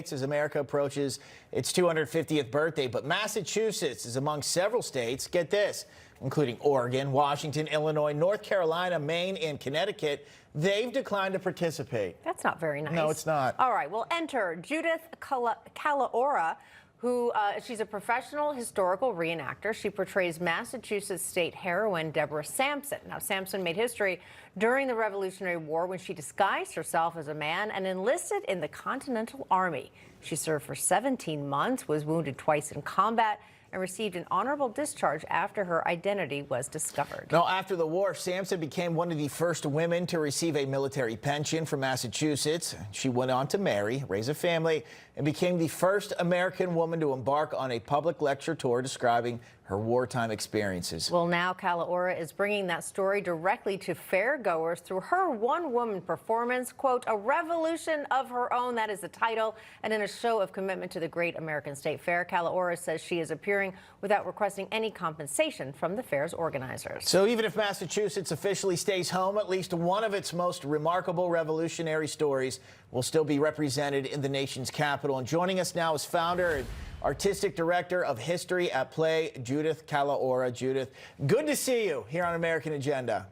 as America approaches its 250th birthday, but Massachusetts is among several states, get this, including Oregon, Washington, Illinois, North Carolina, Maine, and Connecticut. They've declined to participate. That's not very nice. No, it's not. All right, well, enter Judith Calaora, who she's a professional historical reenactor. She portrays Massachusetts state heroine Deborah Sampson. Now, Sampson made history during the Revolutionary War when she disguised herself as a man and enlisted in the Continental Army. She served for 17 months, was wounded twice in combat, and received an honorable discharge after her identity was discovered. Now, after the war, Sampson became one of the first women to receive a military pension from Massachusetts. She went on to marry, raise a family, and became the first American woman to embark on a public lecture tour describing her wartime experiences. Well, now Calaora is bringing that story directly to fairgoers through her one-woman performance, quote, a revolution of her own, that is the title, and in a show of commitment to the Great American State Fair. Calaora says she is appearing without requesting any compensation from the fair's organizers. So even if Massachusetts officially stays home, at least one of its most remarkable revolutionary stories will still be represented in the nation's capital. And joining us now is founder and artistic director of History at Play, Judith Calaora. Judith, good to see you here on American Agenda.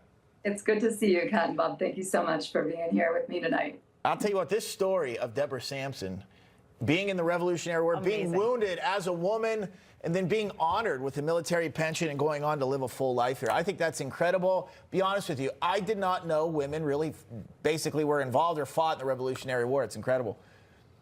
It's good to see you, Kat and Bob. Thank you so much for being here with me tonight. I'll tell you what, this story of Deborah Sampson, being in the Revolutionary War, being wounded as a woman, and then being honored with a military pension and going on to live a full life here. I think that's incredible. Be honest with you, I did not know women really basically were involved or fought in the Revolutionary War. It's incredible.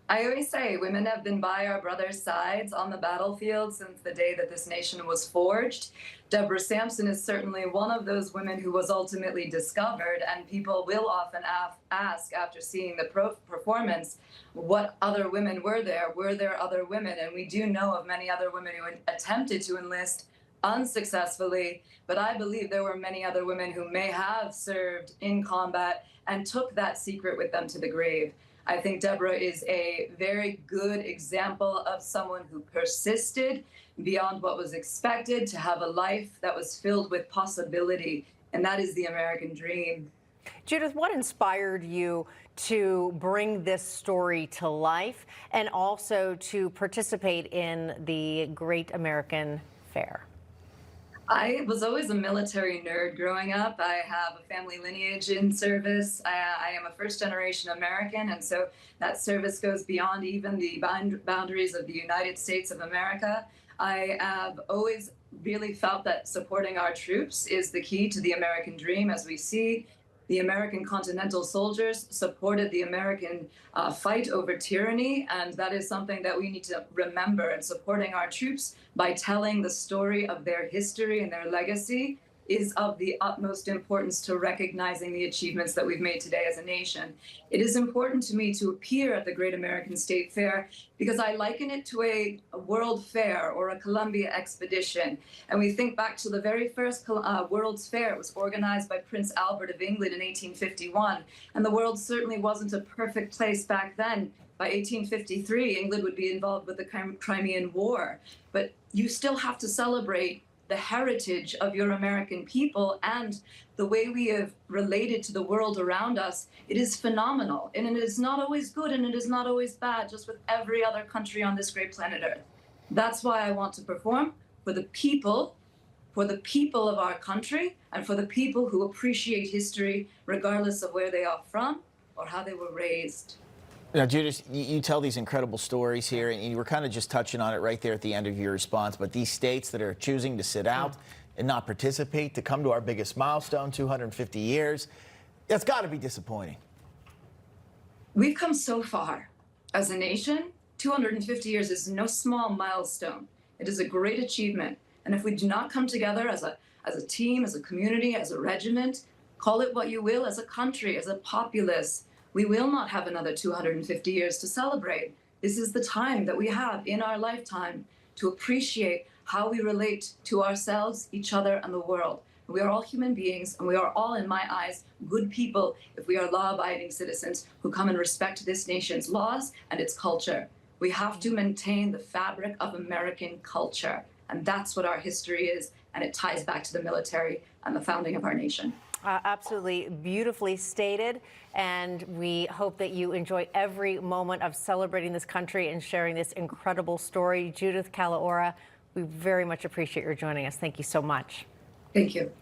I always say women have been by our brothers' sides on the battlefield since the day that this nation was forged. Deborah Sampson is certainly one of those women who was ultimately discovered, and people will often ask after seeing the performance, what other women were there? Were there other women? And we do know of many other women who attempted to enlist unsuccessfully, but I believe there were many other women who may have served in combat and took that secret with them to the grave. I think Deborah is a very good example of someone who persisted beyond what was expected to have a life that was filled with possibility, and that is the American dream. Judith, what inspired you to bring this story to life and also to participate in the Great American Fair? I was always a military nerd growing up. I have a family lineage in service. I am a first-generation American, and so that service goes beyond even the boundaries of the United States of America. I have always really felt that supporting our troops is the key to the American dream. As we see, the American Continental soldiers supported the American fight over tyranny, and that is something that we need to remember. And supporting our troops by telling the story of their history and their legacy is of the utmost importance to recognizing the achievements that we've made today as a nation. It is important to me to appear at the Great American State Fair because I liken it to a World Fair or a Columbia expedition. And we think back to the very first World's Fair. It was organized by Prince Albert of England in 1851. And the world certainly wasn't a perfect place back then. By 1853, England would be involved with the Crimean War. But you still have to celebrate the heritage of your American people and the way we have related to the world around us. It is phenomenal, and it is not always good, and it is not always bad, just with every other country on this great planet Earth. That's why I want to perform for the people of our country, and for the people who appreciate history, regardless of where they are from or how they were raised. Now, Judith, you tell these incredible stories here, and you were kind of just touching on it right there at the end of your response, but these states that are choosing to sit out and not participate, to come to our biggest milestone, 250 years, that's got to be disappointing. We've come so far as a nation. 250 years is no small milestone. It is a great achievement. And if we do not come together as a team, as a community, as a regiment, call it what you will, as a country, as a populace, we will not have another 250 years to celebrate. This is the time that we have in our lifetime to appreciate how we relate to ourselves, each other, and the world. We are all human beings, and we are all, in my eyes, good people if we are law-abiding citizens who come and respect this nation's laws and its culture. We have to maintain the fabric of American culture, and that's what our history is, and it ties back to the military and the founding of our nation. Absolutely beautifully stated. And we hope that you enjoy every moment of celebrating this country and sharing this incredible story. Judith Calaora, we very much appreciate your joining us. Thank you so much. Thank you.